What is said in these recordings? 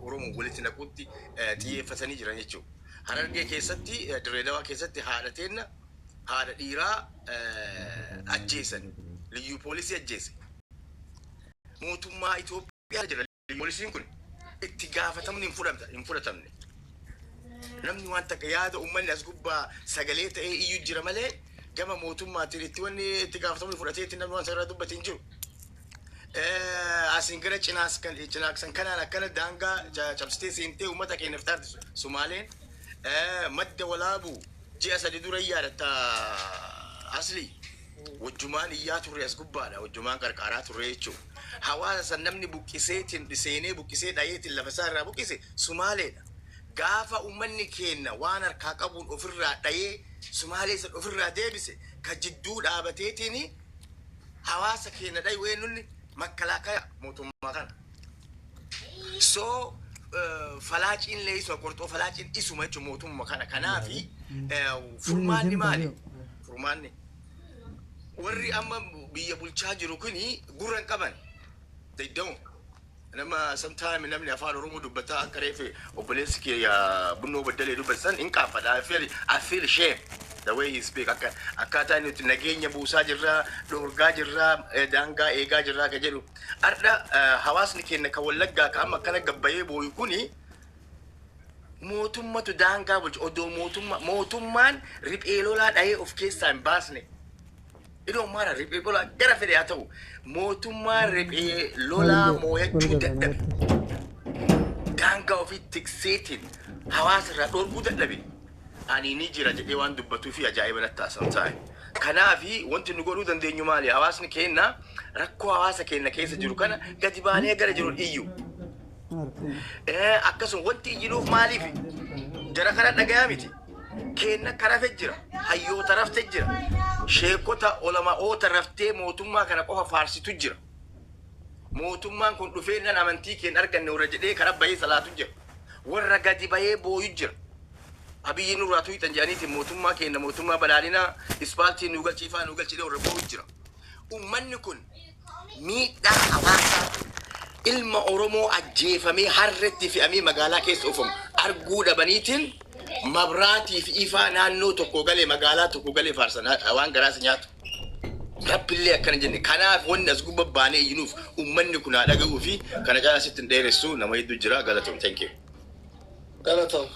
Oromoo walitti naquutti xiyyeeffatanii jiran jechuudha. Harargee keessatti Dirreedawaa keessatti haadha dhiiraa ajjeesan liyyuu poolisii ajjeese. Mootummaa Itoophiyaa jira poolisiin kun itti gaafatamni hin fudhatamne. Namni waan takka yaada uummanni as gubbaa sagalee ta'ee iyyuu jira malee gama mootummaatiin itti gaafatamni fudhatee itti namni waan sarara dubbate hin jiru. Asin gara cinaaksan kanaan akkana daangaa cabsitee seentee uummata keenyaaf taartisu Sumaaleen madda walaabuu ji'a 3 dura yaadatta asli wajjumaan iyyaa turre as gubbaadha wajjumaan qarqaaraa turre jechuudha. Hawaasa san namni buqqiseetiin seenee buqqisee dhayeetiin lafa isaa irraa buqqise Sumaaleedha. Gaafa uummanni keenya waan harkaa qabuun ofirraa dhayee Sumaalee san ofirraa deebise ka jidduu dhaabateetiin hawaasa keenya dhayu eenyuun makalakaya mootummaa kana. So falaaciin leesuma qorxoo falaaciin isuma jechuun mootummaa kana kanaafi furmaanni maali? Furmaanni warri amma biyya bulchaa jiru kuni gurran qaban. They don't. Nama sometime namni afaan Oromoo dubbata akka reefe obboleessi kee bunnoo baddalee dubbatan in kaafadha. I feel shame the way he speak. Akkaataa nuti nageenya buusaa jirra, dhorgaa jirra, daangaa eegaa jirra ka jedhu. Arda hawaasni keenya ka Wallaggaa ka amma kana gabbayee booyu kuni mootummatu daangaa bulchu odoo mootummaan riphee lolaa dhayee of keessaa hin baasne. Idoo mara riphee lolaa gara fedhe haa ta'u mootummaan riphee lolaa moo'achuu dadhabe. Daangaa ofii tikseetiin hawaasa irraa dhorkuu dadhabe. Ani ni jira jedhee waan dubbatuu fi ajaa'iba natti taasisan taa'e. Kanaafi wanti nu godhuu dandeenyu maali? Hawaasni keenya rakkoo hawaasa keenya keessa jiru kana gadi baanee gara jiru iyyuu. Akkasuma wanti iyyinuuf maaliif? Jara kana dhagayaa miti. Keenya karafee jira. Hayyoota raftee jira. Sheekota olama'oota raftee mootummaa kana qofa faarsitu jira. Mootummaan kun dhufee nan amantii keenya arganne warra jedhee karaa bahee salaatu jira. Warra gadi bahee booyu jira. Abiyyi nurraatu hitan jedhaniitiin mootummaa keenya mootummaa badhaadhinaa ispaaltii nu galchiifaa nu galchidee warra booyu jira. Uummanni kun miidhaa hawaasaa ilma Oromoo ajjeefamee harreetti fe'amee magaalaa keessa oofamu arguu dhabaniitiin mabraatii fi ifaa naannoo tokko galee magaalaa tokko galee faarsan waan garaas nyaatu. Rabbillee akkana jenne kanaaf wanni as gubba baanee iyyinuuf uummanni kun haa dhaga'uu fi kana caalaa sitti hin dheeressu nama hedduu jira galatoom. Thank you. Galatoom.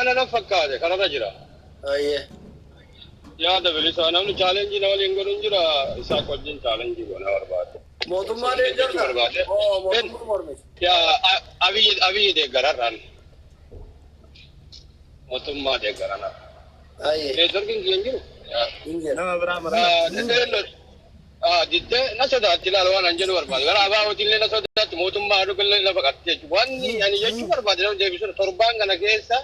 Ana na fakkaate kanarra jira. Ayyee. Yaada bilisa namni challenge na waliin godhuun jira isaa wajjin challenge goona barbaade. Mootummaa deeggarta. Mootummaa mormite. Yaa abiyyi deeggararraan. Mootummaa deeggarana. Ayyee. Dargin kiyan jiru. Nama biraa maraa. Ditte na sodaatti ilaala waan an jedhu barbaade. Gara abaawotillee na sodaatti mootummaa dhugallee lafa qatte jechuudha. Wanni ani jechuu barbaade nama deebisuudha. Torbaan kana keessa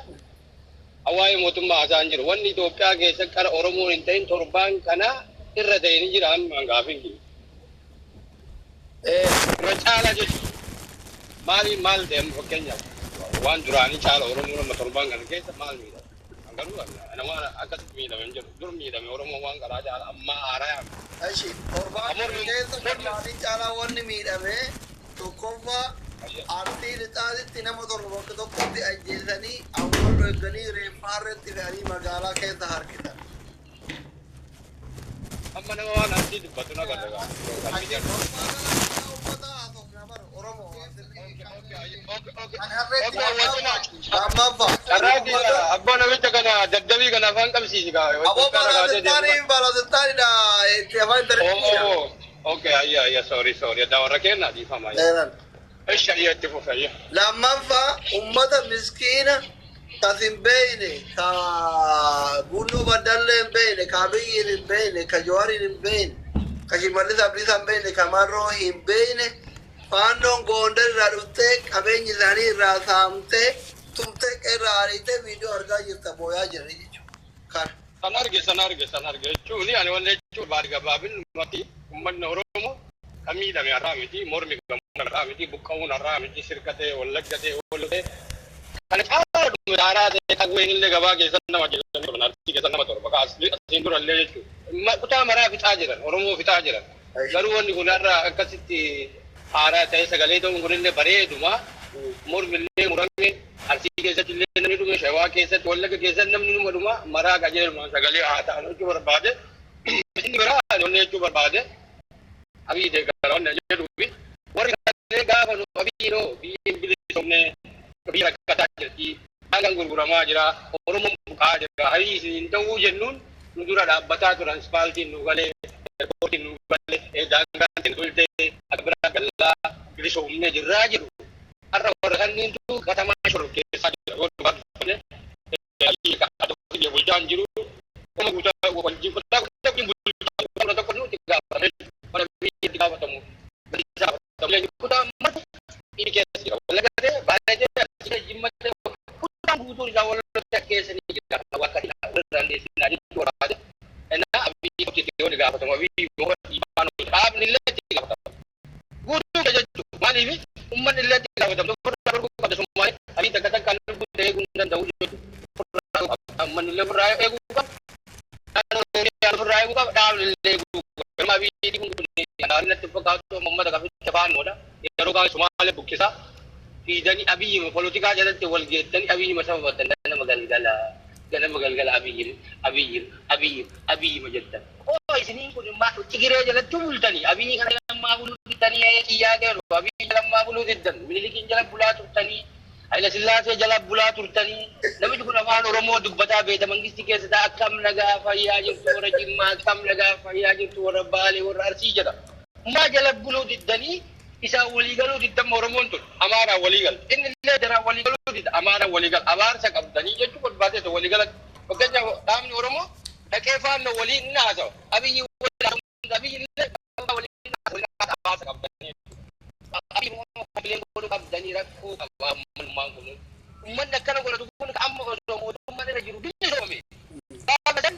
hawaayee mootummaa haasaan jiru. Wanni Itoophiyaa keessa qara Oromoon hin ta'in torbaan kana irra ta'ee ni jira amma gaafin jiru. Irra caala jechuudha. Maal deemu fakkeenyaaf waan duraanii caala Oromoo nama torbaan kana keessa maal miidha? Garuu nama akkasitti miidhame hin jiru. Dur miidhame Oromoo waan garaa caala amma haaraa yaame. Ashi torbaan keessa torbaan caalaa wanni miidhame tokkoffaa artii lixaatitti nama tokkotti ajjeesanii awwaaloo eeganii reeffaarratti fe'anii magaalaa keessa harkisan. Amma nama waan artii dubbatu na gargaaru. Abbaan namicha kana daddabii kana afaan qabsiisi gaa. Okay, ayya, sorry. Dawarra kenna dhiifama. Eeshayyee itti fufayya. Lammaffaa uummata miskiina kas hin beeyne ka bunnoo baddallee hin beeyne ka abiyyiin hin beeyne ka jawaariin hin beeyne ka shimallis abdiisaa hin beeyne ka marroo hin beeyne faannoon goondar irraa dhuftee qabeenyi isaanii irraa saamtee tumtee qeerraa ariitee viidiyoo argaa jirta booyaa jirri jechuudha. San arge jechuun ani wanni jechuun baadhi gabaabin mati uummanni Oromoo kan miidhame har'aa miti mormi gamuun har'aa miti buqqa'uun har'aa miti sirkatee wallaggatee oolutee kana caalaa dhumaaraa ta'e qawween illee gabaa keessatti nama keessatti artii keessatti nama torba asiin durallee jechuudha. Kutaa maraa fixaa jiran Oromoo fixaa jiran garuu wanni kun har'aa akkasitti haaraa ta'e sagalee ta'uun kunillee bareeduma mormillee murame arsii keessatti illee namni dhume shawaa keessatti wallaga keessatti namni dhuma maraa qajeeluma sagalee haa ta'an jechuu barbaade inni biraa onnee jechuu barbaade abii deeggara onnee jedhuufi warri kanneen gaafa nu abiinoo biyyiin bilisomne biyya rakkataa jirti hangan gurguramaa jira oromoon buqaa jira abii isin ta'uu jennuun nu dura dhaabbataa turan aspaaltiin nu galee ergoortiin nu galee daangaan hin tulte akka biraa gallaa bilisomne jirraa jiru har'a warra kanneentu katamaa shoror keessaa jira godhu baatufne abii bulchaan jiru kuma guutaa wajjin kutaa bulchaa tokko nuti gaafame mana biyya gaafatamu badisaa gaafatamu kutaa mata inni keessa jira walagalee baay'ee jimmate kutaa guutuu isaa walagalee keessa ni jira wakka irraan deessinaa jechuudha waraade enaa abii qotiitii wani gaafatamu abii goba dhiibaan dhaabni illee itti gaafatamu guutuu jechuudha maaliif ummanni illee itti gaafatamu furdaa dorguu qabda summaa'ee abii takka takkaan lubbuu ta'ee eeguu hin danda'u jechuudha ummanni illee furdaa eeguu qaba furdaa eeguu qaba dhaabni illee eeguu qaba abii kun natti fakkaatu ummata qabicha faanoodha yeroo kaan Sumaalee buqqisa fiidanii abiyyi polotikaa jalatti wal geettanii abiyyi sababatan ganama galgala abiyyi jettan isiniin kun immoo tigiree jalatti bultanii abiyyi kana lammaa buluu diddanii xiyyaa geeru abiyyi lammaa buluu diddan minilikiin jala bulaa turtanii Haila Sillaasee jala bulaa turtanii namichi kun afaan Oromoo dubbataa beeta mangistii keessatti akkam nagaa fayyaa jirtu warra Jimmaa akkam nagaa fayyaa jirtu warra Baalee warra Arsii jedha maa jala buluu diddanii isa waliigaluu diddan Oromoon tun Amaaraa waliigal inni illee dara waliigaluu didda Amaaraa waliigal abaarsa qabdanii jechuu barbaadee waliigala fakkeenyaaf dhaabni Oromoo dhaqee faannoo waliin inni haasawa abiyyi illee waliin abaarsa qabdanii abiyyi waliin godhuu qabdanii rakkoo qabaa mulmaan kun ummanni akkana godhatu kun amma osoo mootummaan irra jiru bilisoome gaafasan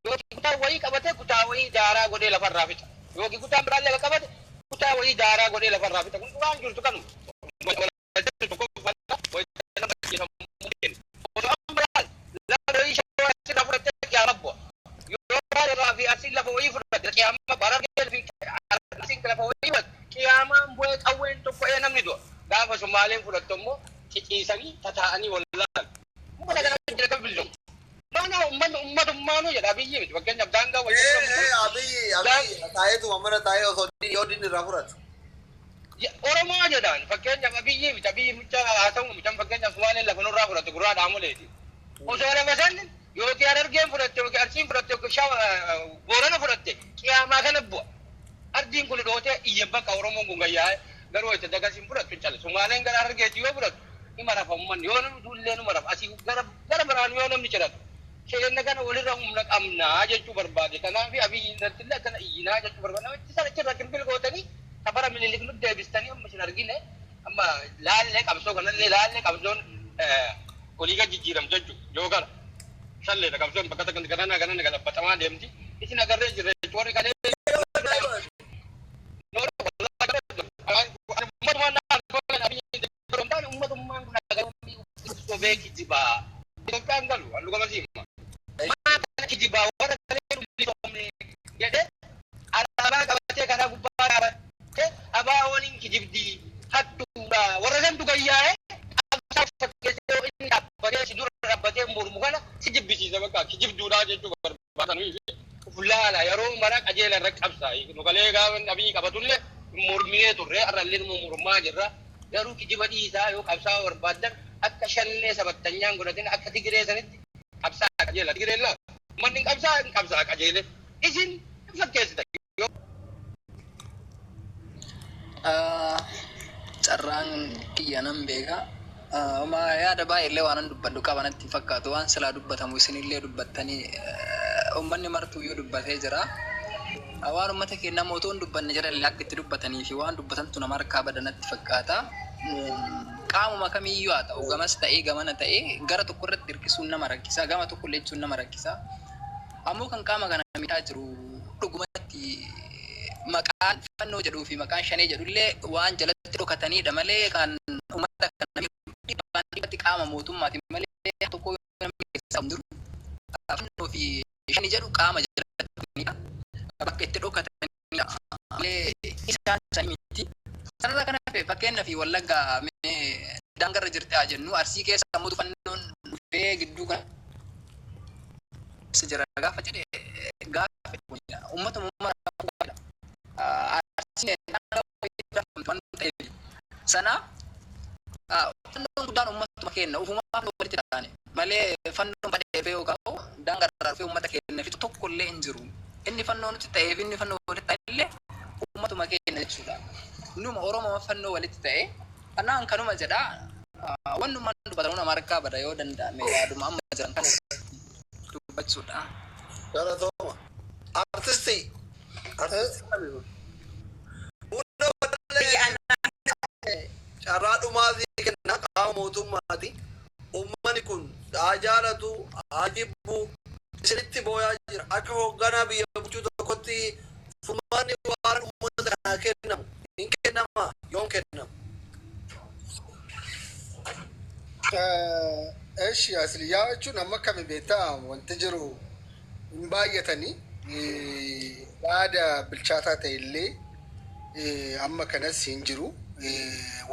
yookiin kutaa wayii qabatee kutaa wayii daaraa godhee lafarraa fixa yookiin kutaan biraallee qabate kutaa wayii daaraa godhee lafarraa fixa kun waan jirtu kanu gaafa Sumaaleen fudhattommoo ciciisanii tataa'anii wallaan muka kana jira kan bilchoo mana ummatummaanu jedha abiyyi miti fakkeenyaaf daangaa abiyyi taayetu amara taayee osoo yoo dinni irraa fudhatu Oromoo jedhaan fakkeenyaaf abiyyi miti abiyyi mucha haa ta'u mucaan fakkeenyaaf Sumaaleen lafa nurraa fudhatu gurraa dhaamoleeti osoo lafa san yookiin Harargeen fudhatte yookiin Arsiin fudhatte yookiin Boorana fudhatte qiyaamaa kana bu'a ardiin kun dhootee iyyan bakka Oromoon kun gayyaa'e garuu itti dagasiin fudhatu calle Sumaaleen gara Harargeetti yoo fudhatu ni marafa ummanni yoo namni duullee nu marafa asii gara biraan yoo namni jedhatu sheenna kana walirra humna qabnaa jechuu barbaade kanaaf abiyyi irratti illee akkana iyyinaa jechuu barbaade namichi sana achirra kimbil gootanii safara Minilik nu deebistanii amma isin argine amma laallee qabsoo kanallee laallee qabsoon oliiga jijjiiramte jechuudha yoo kana shalleedha qabsoon bakka takkanti ganana galabbatamaa deemti isin agarree jirre warri kanee kijiba kan galu alu kama sima mana kijiba wara kale duli somne gede araba kabate kana gubara ke aba wonin kijibdi hattu ba wara san tu gayya asa fakke se inni abare sidur rabate murmugala kijibbi si sabaka kijibdu da je tu barbatan wi fulala yaro mara ajela rakabsa no kale ga nabi kabatulle murmiye turre arallin murma jirra yaro kijiba di isa yo kabsa barbadan akka shallee sabattanyaan godhatin akka tigiree sanitti qabsaa qajeela tigireen laa manni qabsaa qajeele isin fakkeessita carraan kiyyanan beeka oma yaada baay'eellee waan dubbadhu qabanatti fakkaatu waan silaa dubbatamu isinillee dubbattanii ummanni martuu yoo dubbatee jira waan ummata keenya mootoon dubbanne jedhan akka itti dubbatanii fi waan dubbatantu nama harkaa badanatti fakkaata qaamuma kamiyyuu haa ta'u gamas ta'ee gamana ta'ee gara tokko irratti hirkisuun nama rakkisa gama tokko leechuun nama rakkisa ammoo kan qaama kana miidhaa jiru dhugumatti maqaan fannoo jedhuu fi maqaan shanee jedhullee waan jalatti dhokataniidha malee kan uummata kana dhibbaatti qaama mootummaati malee tokko namni keessa jiru fannoo fi shanii jedhu qaama jalatti bakka itti dhokataniidha malee isaan sanii miti Sarara kana fakkeenyaa fi wallagga daangarra jirti haa jennu arsii keessa ammoo fannoon dhufee gidduu kana jira gaafa jedhe gaafa uummatuma sana fannoon guddaan uummatuma kenna ufumaa walitti ta'ani malee fannoon badee beeku qabu daangarra dhufee uummata kenna fitu tokko illee hin jiru inni fannoon nuti ta'eef inni fannoo walitti ta'e illee uummatuma kenna jechuudha. Numa Oromoo fannoo walitti ta'e anaan kanuma jedha wannuma dubbatan nama harkaa bada yoo danda'ame yaaduma amma jiran kan dubbachuudha. Galatoma artisti carraa dhumaatii kenna qaama mootummaati. Uummanni kun haa jaalatu haa jibbu isinitti booyaa jira akka hoogganaa biyya bulchuu tokkotti furmaanni waan uummata kanaa kennamu hin kennama yoom kennamu. Eeshi asli yaa jechuun amma akkami beektaa wanti jiru hin baay'atanii yaada bilchaataa ta'e illee amma kanas hin jiru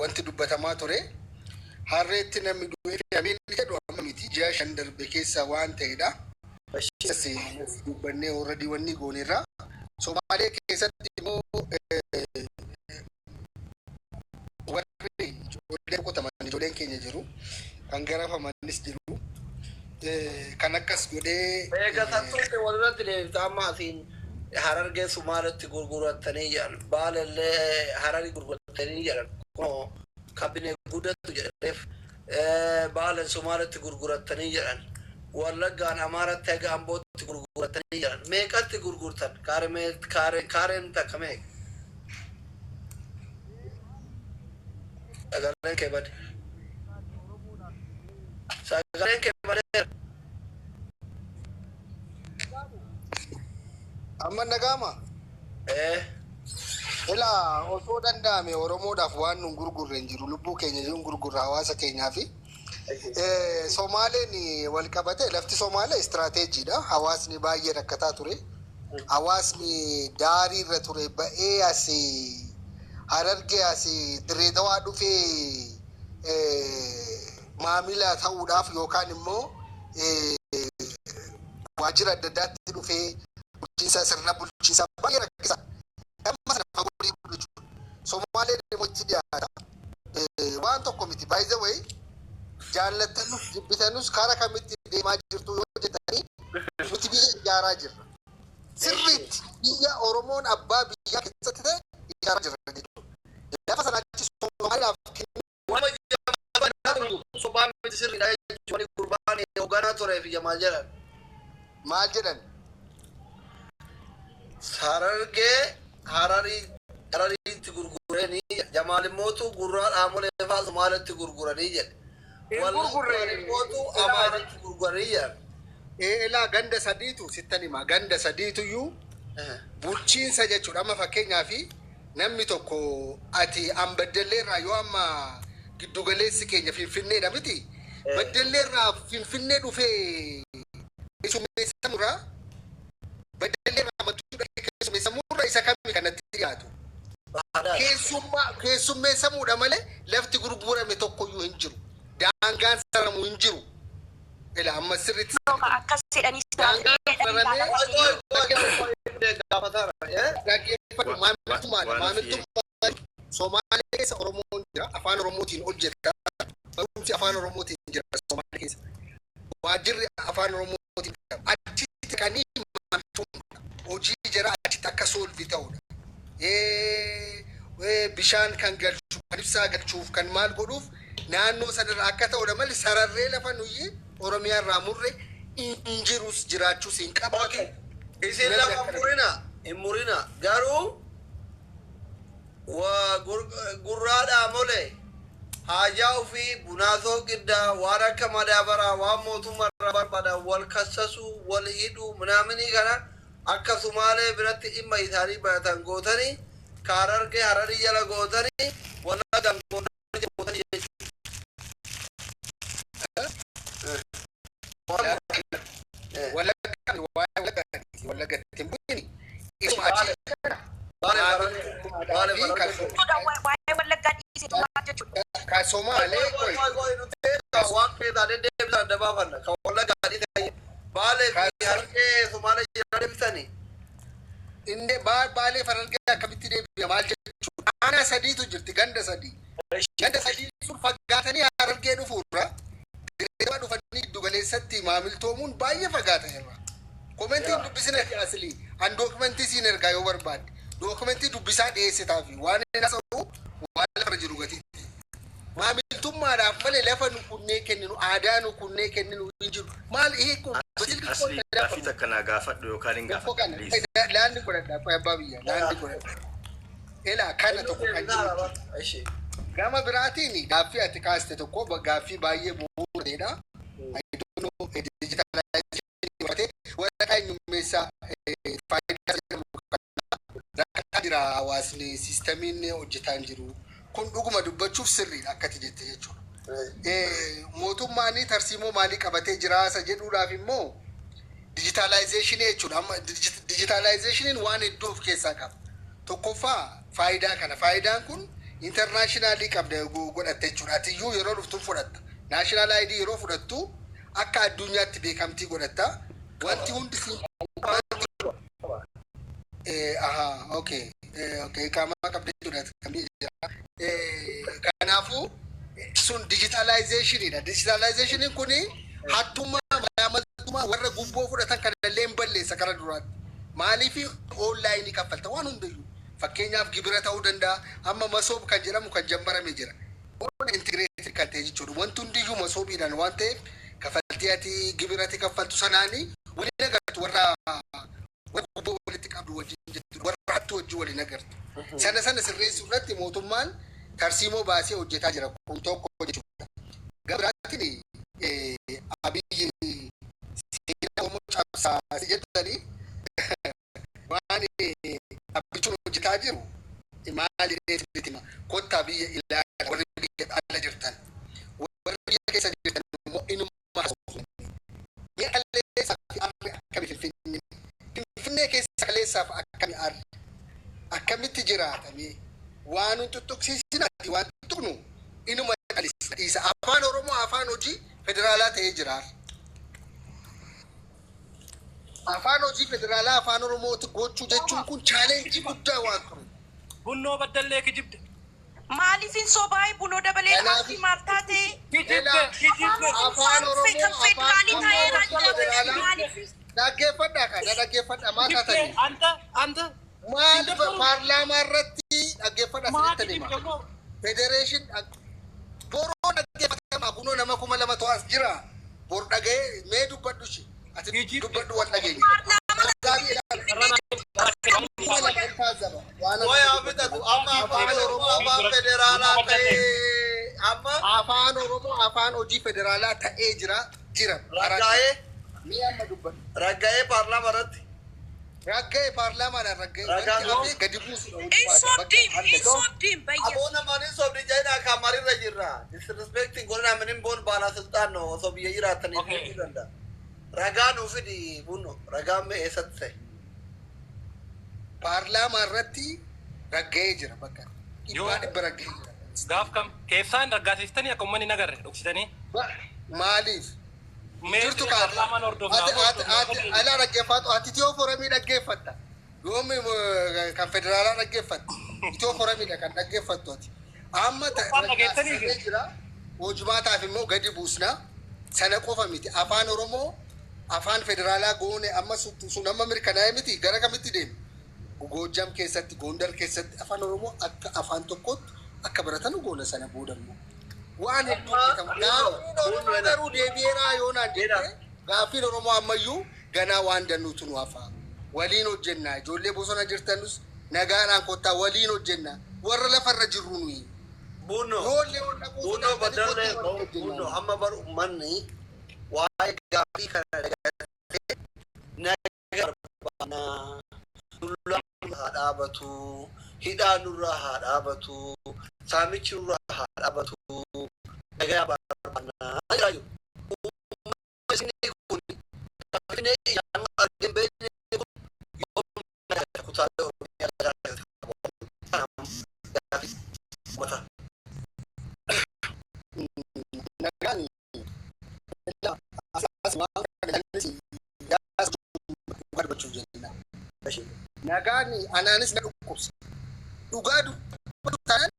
wanti dubbatamaa ture harreetti namni du'ee fi jedhu amma miti ji'a 5 darbe keessa waan ta'edha. Dubbannee already wanni goonerraa Somaalee keessatti immoo warri ijoolleen qotaman ijoolleen keenya jiru kan garafamanis jiru kan akkas godhee eegatattuutti walirratti deebitaa ammaatiin Harargee Sumaaletti gurguratanii jedhan Baalellee Hararii gurguratanii jedhan kunoo kabinee guddatu jedhaniif Baalen Sumaaletti gurguratanii jedhan Wallaggaan Amaaratti haga Ambootti gurguratanii jedhan meeqatti gurgurtan kaareen takka meeqa sagaleen kee bade sagaleen kee badeera amma nagama ilaa osoo danda'ame Oromoodhaaf waan nun gurgurre hin jiru lubbuu keenya jiruun gurgurra hawaasa keenyaa fi Somaaleen wal qabate lafti Somaalee istirateejiidha. Hawaasni baay'ee rakkataa ture. Hawaasni daarii irra ture ba'ee asii Harargee asii Dirree Dawaa dhufee maamila ta'uudhaaf yookaan immoo waajjira adda addaatti dhufee bulchiinsa sirna bulchiinsa baay'ee rakkisa. Amma sana fagoorii jechuudha. Somaaleen immoo itti dhiyaata. Waan tokko miti by the way jaallatanus jibbitanus karaa kamitti deemaa jirtu yoo jettanii nuti biyya ijaaraa jirra. Sirriitti biyya Oromoon abbaa biyyaa keessatti ta'e ijaaraa jirra jechuudha. Lafa sanatti Somaaliidhaaf sobaan miti sirriidha jechuun gurbaan hoogganaa turee fi maal jedhan? Maal jedhan? Harariitti gurguranii Jamaal Mootu gurraa dhaamolee fa'aa Somaalitti gurguranii jedhe. Mootu Amaaritti gurguranii jedhan. Ilaa ganda sadiitu sittan hima ganda sadiituyyuu bulchiinsa jechuudha. Amma fakkeenyaaf namni tokko ati Ambaddelleerraa yoo amma giddugaleessi keenya Finfinneedha miti. Baddelleerraa Finfinnee dhufee keessummeessamurraa Baddelleerraa madduudha keessummeessamurraa isa kamii kanatti dhiyaatu. Keessummeessamuudha malee lafti gurgurame tokkoyyuu hin jiru. Daangaan saramu hin jiru. Ila amma sirriitti akkas jedhanii Somaalee keessa Oromoon jira afaan Oromootiin hojjeta. Barumsi afaan Oromootiin jira Somaalee keessa. Waajjirri afaan Oromootiin jira. Achitti kanii hojii jira achitti akka soolvi ta'udha. Bishaan kan galchuuf kan ibsaa galchuuf kan maal godhuuf naannoo sanarraa akka ta'udha malee sararree lafa nuyi Oromiyaa irraa murre hin jirus jiraachuus hin qabaatu. Isin lafa hin murina garuu gurraadhaa molee haajaa ofii bunaasoo qiddaa waan akka madaabaraa waan mootummaarraa barbaadan wal kassasuu wal hidhuu minaaminii kana akka Sumaalee biratti dhimma isaanii baratan gootanii Harargee Hararii jala gootanii Wallaggaan gootanii jechuudha. Ka Somaalee Koi nuti waan keessa deebisan dabaafanna. Kan walla gaarii ta'e baalee fi harkee Somaalee jira deebisanii. inni baalee farargee akkamitti deebi'a maal jechuudha. Aanaa sadiitu jirti ganda sadii. Ganda sadii sun fagaatanii harargee dhufuurra dirreema dhufanii giddu galeessatti maamiltoomuun baay'ee fagaata irra. Komentiin dubbisina asli an dokumentii siin ergaa yoo barbaadde dokumentii dubbisaa dhiyeessitaa fi waan inni haasa'u waan lafa jiru gatiitti. Maamiltummaadhaaf malee lafa nu kunnee kenninu aadaa nu kunnee kenninu hin jiru. Maal hiikuu asli gaafii takka naa gaafadhu yookaan hin gaafadhu. laandi godhadha abbaa biyya laandi godhadha. Elaa kana tokko kan jiru. Gama biraatiin gaaffii ati kaaste tokko gaaffii baay'ee bu'uuradha. Waraqaa eenyummeessaa faayidaa jedhamu rakkataa jira hawaasni siistamiin hojjetaa hin jiru. Kun dhuguma dubbachuuf sirriidha akkati jette jechuudha. Mootummaan tarsiimoo maalii qabatee jira isa jedhuudhaaf immoo dijitaalaayizeeshinii jechuudha. Amma dijitaalaayizeeshiniin waan hedduu of keessaa qaba. Tokkoffaa faayidaa kana. Faayidaan kun intarnaashinaallii qabda godhatte jechuudha. Atiyyuu yeroo dhuftuun fudhatta. Naashinaal ID yeroo fudhattu akka addunyaatti beekamtii godhatta. Wanti hundi okay kama qabdee jechuudha. Kanaafuu sun dijitaalaayizeeshiniidha. Dijitaalaayizeeshiniin kun hattummaa malaamaltummaa warra gubboo fudhatan kanallee hin balleessa kara duraatti. Maaliif onlaayinii kaffalta waan hundayyuu. Fakkeenyaaf gibira ta'uu danda'a. Amma masoob kan jedhamu kan jammarame jira. Waan intigireetii kan ta'e jechuudha. Wanti hundiyyuu masoobiidhaan waan ta'eef kaffaltii ati gibirati kaffaltu sanaanii waliin agartu warra gubboo walitti qabdu wajjin jechuudha. Warra hattuu wajjin waliin agartu. Sana sirreessuu irratti mootummaan tarsiimoo baasee hojjetaa jira. Kun tokko jechuudha. Gabiraatiin abiyyi seenaa uummata cabsaa jettanii waan abbichuun hojjetaa jiru maal jedhee kottaa biyya ilaalaa warri biyya ala jirtan warri biyya keessa jirtan immoo inuma mi'a qalleessaa fi aarri akkami finfinnee keessa qalleessaaf akkami aarri akkamitti jiraatamee waan hin tuttuqsiisinaati waan tuttuqnu inuma qalleessa afaan oromoo afaan hojii federaalaa ta'ee jira. Afaan hojii federaalaa afaan oromooti gochuu jechuun kun chaalenjii guddaa waan ture. Bunnoo baddallee kijibde. Maaliifin sobaayii bunoo dabalee maafii maal taate? Afaan oromoo afaan federaalaa dhaggeeffadhaa kana dhaggeeffadhaa maal taatanii? Anta maal paarlaamaa irratti dhaggeeffadhaa sirriitti hima. Federeeshin boroo dhaggeeffatamaa kunoo nama 2,000 to'as jira. Bor dhaga'ee mee dubbadhu shi. Ati dubbadhu waan dhageenya. Afaan oromoo afaan hojii federaalaa ta'ee jira. Ragga'ee paarlaamaa irratti. Ragga'ee paarlaamaadhaan ragga'ee gadi buusu. Insobdiin bayya. Aboona maaliin sobdi jedhaa kan marirra jirra. Disrespecting godhana minin boon baala sultaan osoo biyya jiraataniif ni danda'a. Ragaan ufidi bunno ragaan mee eessatti ta'e? Paarlaamaa irratti ragga'ee jira bakka. Dhibba ragga'ee jira. Gaaf kam keessaan raggaasiftanii akka uummanni nagarre dhoksitanii? Maaliif? Jirtu paarlaamaan ala dhaggeeffatu ati Itiyoo Foramii dhaggeeffatta. Yoomi kan federaalaa dhaggeeffatta. Itiyoo Foramiidha kan dhaggeeffattu ati. Amma raggaasifamee jira. Hojimaataaf immoo gadi buusna. Sana qofa miti. Afaan Oromoo afaan federaalaa goone amma sun amma mirkanaa'e miti gara kamitti deemu? Goojjam keessatti Gondar keessatti afaan Oromoo akka afaan tokkotti akka baratan goona sana boodammoo. Waan hedduu beekamu garuu deebi'eeraa yoonaan jedhee gaaffiin Oromoo ammayyuu ganaa waan dannuutu nu hafaa. Waliin hojjennaa ijoollee bosona jirtanus nagaadhaan kottaa waliin hojjennaa warra lafarra jirru nuyi. Buno badallee buno amma baru manni waa'ee gaaffii kana dhagatee nagaa barbaana sullaan haa dhaabatu hidhaa nurraa haa dhaabatu saamichi nurraa haa dhaabatu nagaa barbaana jiraaju uummanni kun finfinnee yang argin beekne kun yoom kutaalee oromiyaa mata nagaan asuma kan barbaachuu jenna. Nagaan anaanis na dhukkubsa. Dhugaa dubbatu ta'an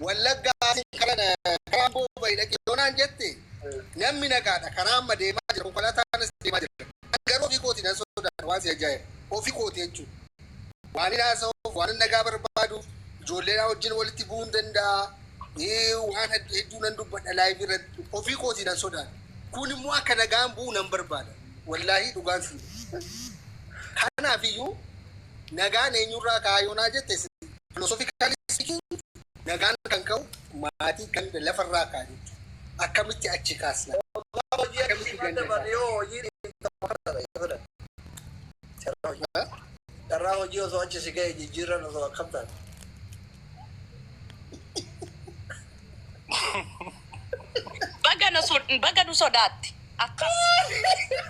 wallaggaa karaan booba'ee dhaqee doonaan jette namni nagaadha karaa amma deemaa jira konkolaataan deemaa jira. Garuu ofii kootii nan sodaadha waan si ajaa'iba ofii kootii jechuudha. Waan hin haasa'uuf waan nagaa barbaaduuf ijoolleen wajjin walitti bu'uu hin danda'a. Waan hedduu nan dubbadha laayif irratti ofii kootii nan sodaadha. Kun immoo akka nagaan bu'uu nan barbaada. Wallaahi dhugaan fi kanaaf iyyuu nagaan eenyurraa kaayoonaa jette filosoofikaalii speaking nagaan kan ka'u maatii kan lafarraa kaa jechuudha. Akkamitti achi kaasna? Carraa hojii osoo achi si ga'e jijjiirran osoo akkam taate. Baga nu sodaatti. Akkas.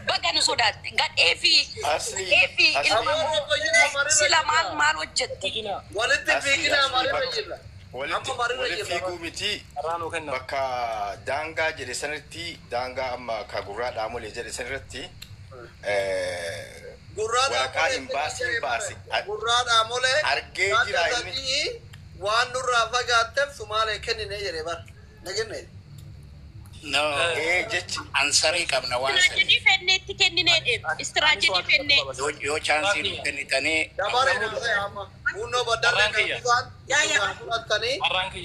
Baga nu sodaatti. Gadhee fi sila maal hojjetti. Walitti fiiginaa maaliif fayyada? walitti fiiguu miti bakka daangaa jedhe sanatti daangaa amma ka gurraa dhaamolee jedhe sanirratti waraqaa hin baasi gurraa dhaamolee argee jira inni waan nurraa fagaatteef sumaalee kennine jedhe bar na jenne No, ansari qabna waan istiraatejii fenneetti kennineedhe istiraatejii fennee yoo chaansii kennitanii bunno baddarree kan isaan fudhatanii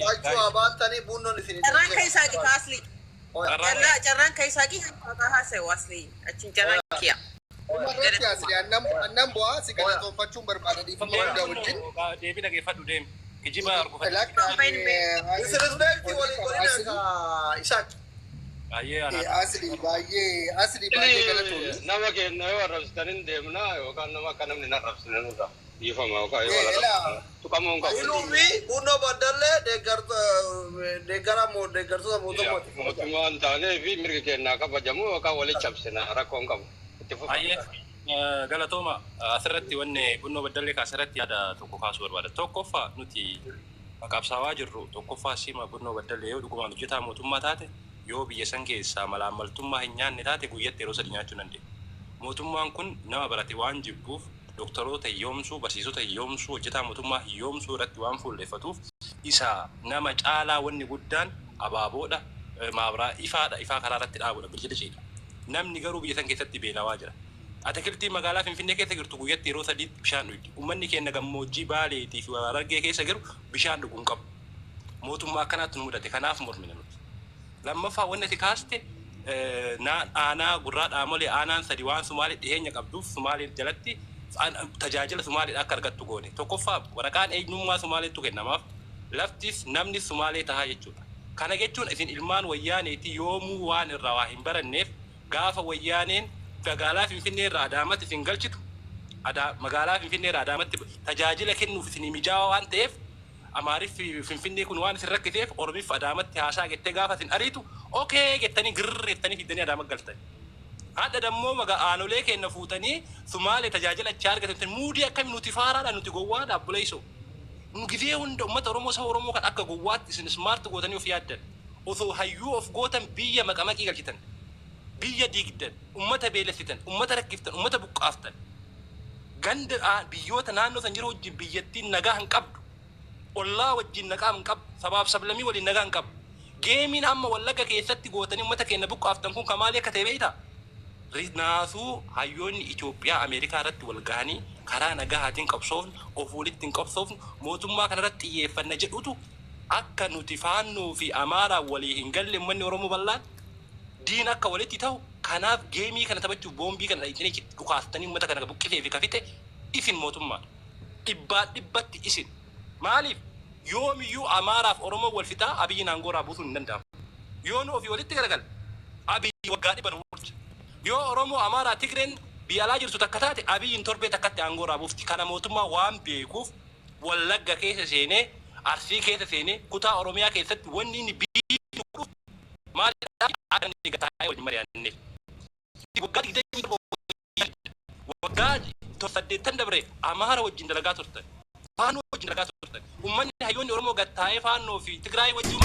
wachuu abaatanii bunnoon isin carraan keessaa kaasli carraan keessaa haqaa haasa'e wasli achiin carraan kiya annan bu'aa si galatoonfachuun barbaadanii fi hunda wajjin deebii dhageeffadhu deemi kijiba argufadhu disrespecti waliin godhina isaati asli baay'ee galatoon nama kenna yoo arrabsitanin deemna yookaan nama akka namni na arrabsine nurra dhiifama yookaan yoo wala tuqamuun qabu iluufi bunno baddallee deeggartoota mootummaan taanee fi mirgi kennaa kabajamu yookaan walitti cabsina rakkoon qabu galatooma asirratti wanne bunnoo baddallee kaasirratti yaada tokko kaasuu barbaada tokkoffaa nuti maqaabsaawaa jirru tokkoffaa sima bunnoo baddallee yoo dhugumaan hojjetaa mootummaa taate yoo biyya san keessaa malaamaltummaa hin nyaanne taate guyyatti yeroo sadii nyaachuu dandeenya. Mootummaan kun nama barate waan jibbuuf doktoroota hiyyoomsuu barsiisota hiyyoomsuu hojjetaa mootummaa hiyyoomsuu irratti waan fuulleffatuuf isa nama caalaa wanni guddaan abaaboodha maabiraa ifaa karaa irratti dhaabuudha bilchita ceedha. Namni garuu biyya san keessatti beelawaa jira. Atakiltii magaalaa Finfinnee keessa jirtu guyyatti yeroo sadii bishaan dhugdi. Uummanni keenya gammoojjii Baaleetii fi Harargee keessa jiru bishaan dhuguu hin qabu. Mootummaa akkanaatti nu mudate kanaaf mormina nuti. Lammaffaa wanni ati kaaste aanaa gurraa dhaamolee aanaan sadi waan Sumaalee dhiyeenya qabduuf Sumaalee jalatti tajaajila Sumaalee akka argattu goone. Tokkoffaa waraqaan eenyummaa Sumaaleetu kennamaaf laftis namni Sumaalee tahaa jechuudha. Kana jechuun isin ilmaan wayyaaneetii yoomuu waan irraa waa hin baranneef gaafa wayyaaneen magaalaa Finfinnee irraa Adaamatti isin galchitu magaalaa Finfinnee irraa Adaamatti tajaajila kennuuf isin mijaawaa waan ta'eef Amaariif Finfinnee kun waan isin rakkiteef Oromiif Adaamatti haasaa gettee gaafa isin ariitu okee gettanii girrr jettanii fiddanii Adaamatti galtani. Hadda dammoo aanolee kenna fuutanii Sumaalee tajaajila achi argatan muudii akkami nuti faaraadha nuti gowwaadha abbuleessoo. Nu gizee hunda uummata Oromoo saba Oromoo kan akka gowwaatti isin smaart gootanii of yaaddan. Osoo hayyuu of gootan biyya maqamaqii galchitan. Biyya diigdan, uummata beelessitan, uummata rakkiftan, uummata buqqaaftan. Ganda biyyoota naannoo san jiru wajjin biyyattiin nagaa hin qabdu. Ollaa wajjin nagaa hin qabdu. Sabaaf sablamii waliin nagaa hin qabdu. Geemiin amma Wallagga keessatti gootanii uummata keenya buqqaaftan kun kamaalee akka ta'e beektaa? Naasuu hayyoonni Itoophiyaa Ameerikaa irratti wal gahanii karaa nagahaatiin qabsoofnu of walitti hin qabsoofnu mootummaa kanarratti xiyyeeffanna jedhutu akka nuti faannoo fi Amaaraa walii hin galle uummanni Oromoo bal'aan diin akka walitti ta'u kanaaf geemii kana taphachuuf boombii kana dhaqanii dhukaastanii uummata kana buqqisee fi kafite isin mootummaa dhibbatti isin maaliif yoomiyyuu Amaaraaf Oromoo wal fixaa Abiyyiin aangooraa buusuun hin danda'amu yoo nu ofii walitti garagal Abiyyi waggaa dhibba bulcha yoo Oromoo Amaaraa Tigreen biyya alaa jirtu takka taate Abiyyiin torbee takkatti aangooraa buufti kana mootummaa waan beekuuf Wallagga keessa seenee Arsii keessa seenee kutaa Oromiyaa keessatti wanni inni biyyi maaliidhaan akka inni gataa'ee wajjin mari'anneef waggaa 20 waggaa saddeettan dabre Amaara wajjin dalagaa turtan. Faanoo wajjin dalagaa turtan. Uummanni hayyoonni Oromoo gattaa'ee Faanoo fi Tigraay wajjin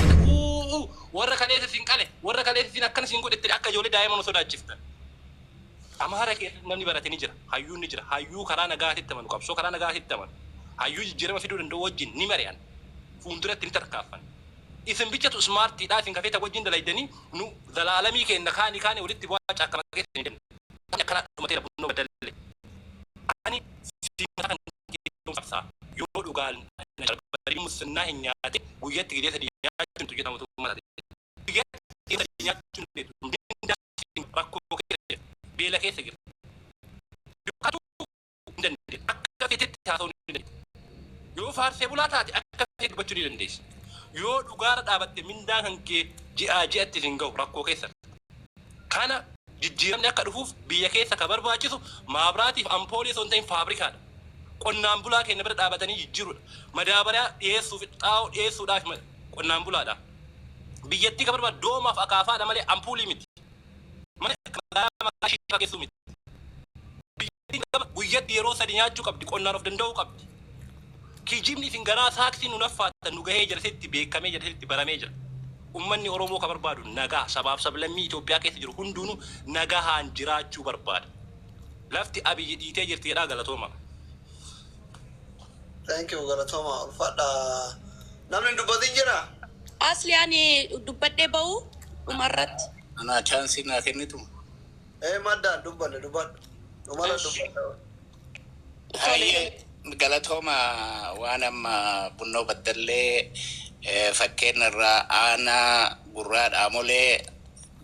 warra kaleessa siin qale warra kaleessa siin akkana siin godhette akka ijoollee daa'imman sodaachiftan. Amaara keessa namni baratanii jira. Hayyuun ni jira. Hayyuu karaa nagaatitti amanu qabsoo karaa nagaatitti amanu. Hayyuu jijjiirama fiduu danda'u wajjin ni mari'an. Fuulduratti ni tarkaanfan. Isin bichatu smartiidhaa isin kafeeta wajjin dalaydanii nu zalaalamii keenya kaani walitti bu'aa caakama keessanii deemu. Akkana dhumatee bunnoo badallee. Ani siimata kan keessumsaa yoo dhugaan barii muslinnaa hin nyaate guyyatti gidee sadii nyaachuun tuyyata mootummaa taate. Guyyatti sadii nyaachuun deetu rakkoo keessa beela keessa jira. Dukkatu hin dandeessu akka feetetti haasa'uu hin dandeessu. Yoo faarsee bulaa taate akka feetetti dubbachuu ni dandeessu. Yoo dhugaara dhaabatte mindaan hankee ji'atti hin ga'u rakkoo keessatti. Kana jijjiiramni akka dhufuuf biyya keessa ka barbaachisu maabiraatiif ampoolii osoo hin ta'in faabrikaadha. Qonnaan bulaa keenya bira dhaabatanii jijjiirudha. Madaabaraa dhiyeessuuf xaa'oo dhiyeessuudhaaf qonnaan bulaadha. Biyyattii ka barbaadu doomaaf akaafaadha malee ampuulii miti. Guyyatti yeroo sadi nyaachuu qabdi qonnaan of danda'uu qabdi. Kijibni isin garaa saaksii nu naffaatan nu gahee jalasitti beekamee jalasitti baramee jira. Uummanni Oromoo ka barbaadu nagaa sabaaf sablammii Itoophiyaa keessa jiru hunduunu nagahaan jiraachuu barbaada. Lafti Abiyyi dhiitee jirti jedhaa galatooma. Thank you galatooma ulfaadha. Namni dubbatiin jira? Asli ani dubbadhee bahu umarratti. Ana chaansii naa kennitu. Maddaan dubbadhe dubbadhe. Dhumala dubbadhe. Hayyee galatooma waan amma bunnoo baddallee fakkeenyarraa aanaa gurraadhaa molee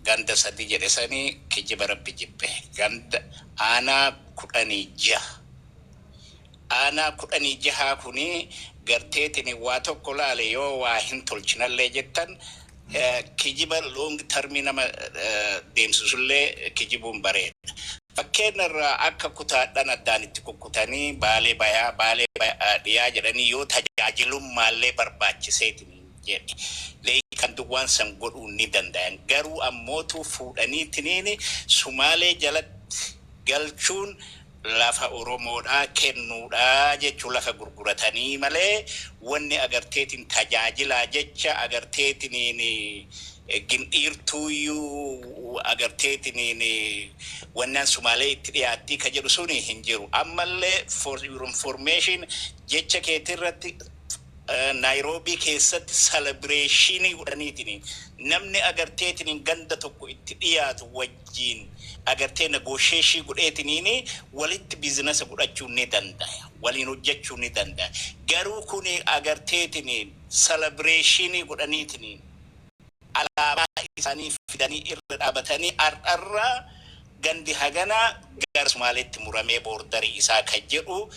ganda sadii jedhesanii kijiba rabbi jibbe ganda aanaa 16 aanaa 16 kuni garteetiin waa tokko laale yoo waa hin tolchinallee jettan kijiba long termii nama deemsisullee kijibuun bareeda. Fakkeenyarraa akka kutaadhaan addaan itti kukkutanii baalee dhiyaa jedhanii yoo tajaajilummaallee barbaachiseetiin jedhe leeyikan duwwaan san godhuu ni danda'an garuu ammootu fuudhaniitiniin Sumaalee jalatti galchuun lafa Oromoodhaa kennuudhaa jechuu lafa gurguratanii malee wanni agarteetiin tajaajilaa jecha agarteetiniin gindhiirtuuyyuu agarteetiniin wannan Sumaalee itti dhiyaattii ka jedhu suni hin jiru. Ammallee for your information jecha keetirratti Nairobi keessatti celebration godhaniitiin namni agarteetiin ganda tokko itti dhiyaatu wajjin agartee negotiation godheetiin walitti business godhachuu ni danda'a. Waliin hojjechuu ni danda'a. Garuu kun agarteetiin celebration godhaniitiin alaabaa isaanii fidanii irra dhaabatanii ar'arraa gandi haganaa gara Sumaaleetti muramee boordarii isaa kan jedhu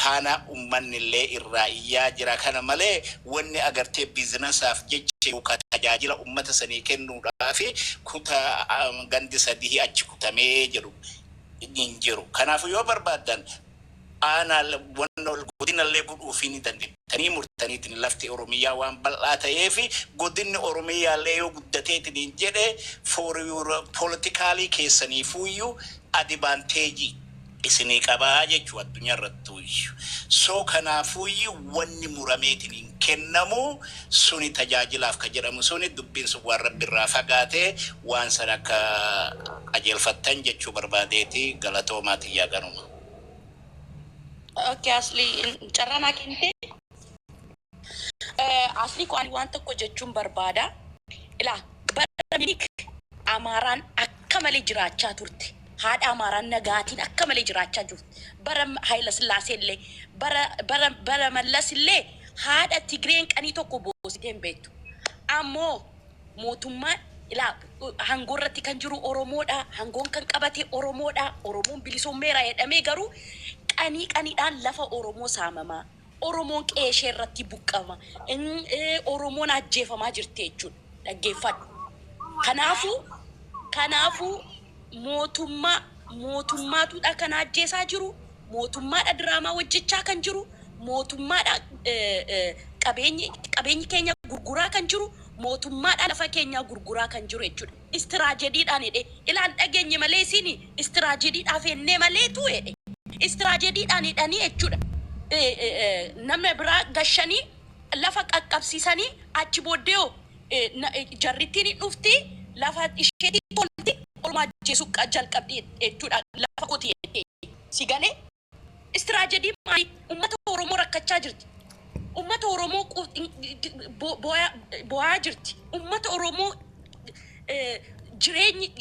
kana ummannillee irraa iyyaa jira kana malee wanni agartee biizinasaaf jecha ka tajaajila ummata sanii kennuudhaaf kuta gandi sadii achi kutamee jedhu hin jiru. Kanaaf yoo barbaadan ana wannan godinallee godhuuf ni dandeettanii murtaniitiin lafti Oromiyaa waan bal'aa ta'eef godinni Oromiyaallee yoo guddateetiin jedhe for your politically keessaniifuyyuu advantage isinii qabaa jechuu addunyaa irrattu. So kanaafuyyuu wanni murameetiin kennamu suni tajaajilaaf ka jedhamu suni dubbiin sun waan Rabbi irraa fagaatee waan san akka qajeelfattan jechuu barbaadeeti galatoomaati yaa ganuma. Okay, asli carrana kinte. Asli ko ani wanta ko jechuun barbaada. Ila baraminik Amaaraan akka malee jiraachaa turte. Haadha Amaaraan nagaatiin akka malee jiraachaa jirti. Bara Haayila Sillaasee illee bara Mallas illee haadha Tigreen qanii tokko boositee hin beektu. Ammoo mootummaan ila hangorratti kan jiru Oromoodha. Hangoon kan qabate Oromoodha. Oromoon bilisoomeera jedhamee garuu qaniidhaan lafa Oromoo saamamaa. Oromoon qeeshee irratti buqqama. Oromoon ajjeefamaa jirti jechuudha. Dhaggeeffadhu. Kanaafuu mootummaatuudha kan ajjeesaa jiru. Mootummaadha diraamaa hojjechaa kan jiru. Mootummaadha qabeenyi keenya gurguraa kan jiru. Mootummaadha lafa keenya gurguraa kan jiru jechuudha. Istiraajediidhaan jedhe ilaan dhageenye malee isini istiraajediidhaaf ennee malee tu jedhe. istiraajediidhaan hidhanii jechuudha. Nama biraa gashanii lafa qaqqabsiisanii achi booddee jarrittiin dhufti lafa isheetii tolti olmaa jeesu jalqabdi jechuudha. Lafa qotii si galee istiraajediin maali? Uummata Oromoo rakkachaa jirti. Uummata Oromoo bo'aa jirti. Uummata Oromoo jireenyi